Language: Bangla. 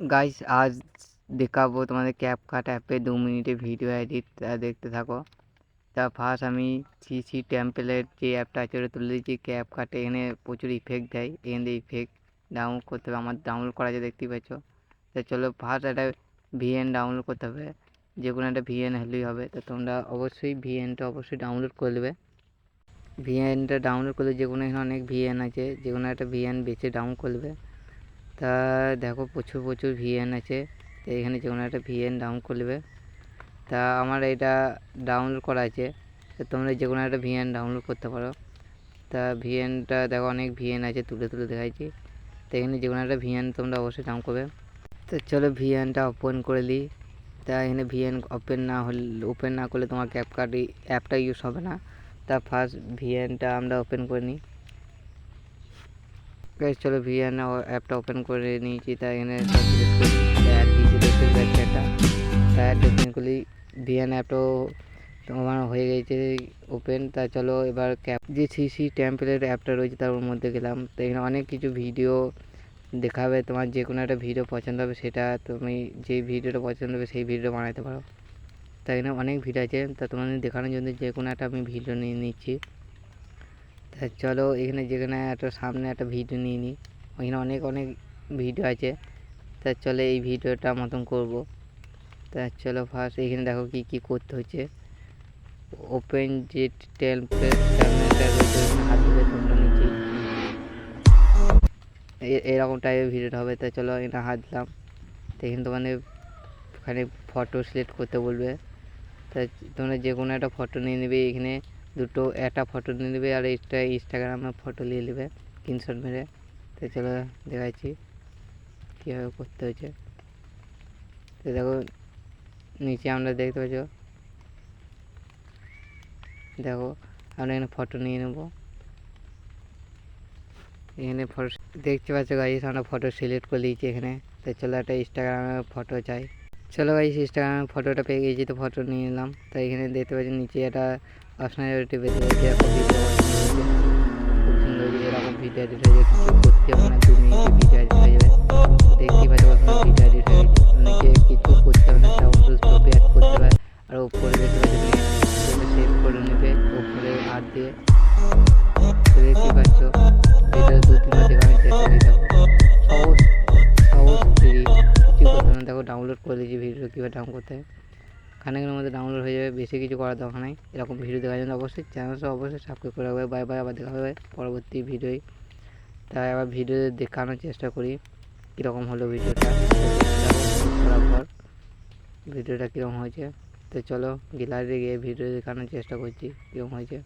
গাইস আজ দেখাবো তোমাদের ক্যাপকাট অ্যাপে 2 মিনিটে ভিডিও এডিট দেখতে থাকো। তা ফার্স্ট আমি সিসি টেম্পলেট যে অ্যাপটা আছে ওটা তুলে দিচ্ছি। ক্যাপকাটে এখানে প্রচুর ইফেক্ট দেয়, এখান থেকে ইফেক্ট ডাউনলোড করতে হবে। আমার ডাউনলোড করা আছে দেখতেই পাচ্ছ। তা চলো ফার্স্ট একটা ভিএন ডাউনলোড করতে হবে, যে কোনো একটা ভিএন হলেই হবে। তো তোমরা অবশ্যই ভিএনটা ডাউনলোড করে নেবে। ভিএনটা ডাউনলোড করলে যে কোনো এখানে অনেক ভিএন আছে, যে কোনো একটা ভিএন বেছে ডাউনলোড করবে। তা দেখো প্রচুর ভিএন আছে, তো এখানে যে কোনো একটা ভিএন ডাউনলোড করে নেবে। তা আমার এটা ডাউনলোড করা আছে, তো তোমরা যে কোনো একটা ভিএন ডাউনলোড করতে পারো। তা ভিএনটা দেখো অনেক ভিএন আছে, তুলে দেখাচ্ছি। তো এখানে যে কোনো একটা ভিএন তোমরা অবশ্যই ডাউনলোড করবে। তো চলো ভিএনটা ওপেন করে নিই। তা এখানে ভিএন ওপেন না করলে তোমার ক্যাপকাট অ্যাপটা ইউজ হবে না। তা ফার্স্ট ভিএনটা আমরা ওপেন করে নিই। চলো ভিএন অ্যাপটা ওপেন করে নিয়েছি। তা এখানে টেকনিক্যালি ভিএন অ্যাপটাও তোমার হয়ে গেছে ওপেন। তা চলো এবার যে সিসি টেম্পলেট অ্যাপটা রয়েছে তার মধ্যে গেলাম। তো এখানে অনেক কিছু ভিডিও দেখাবে, তোমার যে কোনো একটা ভিডিও পছন্দ হবে সেটা তুমি যে ভিডিওটা পছন্দ হবে সেই ভিডিও বানাতে পারো। তাই এখানে অনেক ভিডিও আছে, তা তোমাদের দেখানোর জন্য যে কোনো একটা আমি ভিডিও নিয়ে নিচ্ছি। তা চলো এখানে যেখানে একটা সামনে একটা ভিডিও নিয়ে নিই, ওইখানে অনেক ভিডিও আছে। তা চলো এই ভিডিওটা মতন করব। তা চলো ফার্স্ট এখানে দেখো কি করতে হচ্ছে। ওপেন যে টেম্পলেট রয়েছে হাত দিলে তোমরা নিচে এরকম টাইপের ভিডিওটা হবে। তা চলো এটা হাত দিলাম। তো এখানে তোমাদের ওখানে ফটো সিলেক্ট করতে বলবে। তা তোমরা যে কোনো একটা ফটো নিয়ে নেবে, এখানে একটা ফটো নিয়ে নেবে আর একটা ইনস্টাগ্রামে ফটো নিয়ে নেবে স্ক্রিনশট মেরে। তো চলো দেখাচ্ছি কীভাবে করতে হয়েছে। তো দেখো নিচে আমরা দেখতে পাচ্ছ, দেখো আমরা এখানে ফটো নিয়ে নেব। এখানে ফটো দেখতে পাচ্ছ গাইস, আমরা ফটো সিলেক্ট করে দিয়েছি এখানে। তো চলো একটা ইনস্টাগ্রামে ফটো চাই। চলো গাইস ইনস্টাগ্রামে ফটোটা পেয়ে গেছি, তো ফটো নিয়ে নিলাম। তো এখানে দেখতে পাচ্ছি নিচে একটা পার্সোনালিটি বেঁধে রয়েছে, খুব সুন্দর এরকম ভিডিও এডিট হয়ে যাবে, কিছু করতে হবে না, 2 মিনিটে ভিডিও এডিট হয়ে যাবে। দেখতেই পাচ্ছ ভিডিও এডিট হয়ে গেছে, অনেকে কিছু করতে হবে না, ছবি অ্যাড করতে হবে। আর উপরে দেখতে পাচ্ছ সেভ করে নেবে উপরে হাত দিয়ে। দেখতেই পাচ্ছ ভিডিও 2-3বার দেখে আমি চেষ্টা করে দেখো সহজ ফ্রি, কিছু করতে হবে না। দেখো ডাউনলোড করে দিয়েছি ভিডিও, কীভাবে ডাউনলোড করতে হয় খানিকের মধ্যে ডাউনলোড হয়ে যাবে, বেশি কিছু করার দরকার নেই। এরকম ভিডিও দেখার জন্য অবশ্যই চ্যানেলটা সাবস্ক্রাইব করে রাখবে। বাই বাই, আবার দেখা হবে পরবর্তী ভিডিওয়। তাই আবার ভিডিও দেখানোর চেষ্টা করি কীরকম হলো ভিডিওটা, করার পর ভিডিওটা কীরকম হয়েছে। তো চলো গ্যালারি গিয়ে ভিডিও দেখানোর চেষ্টা করছি কীরকম হয়েছে।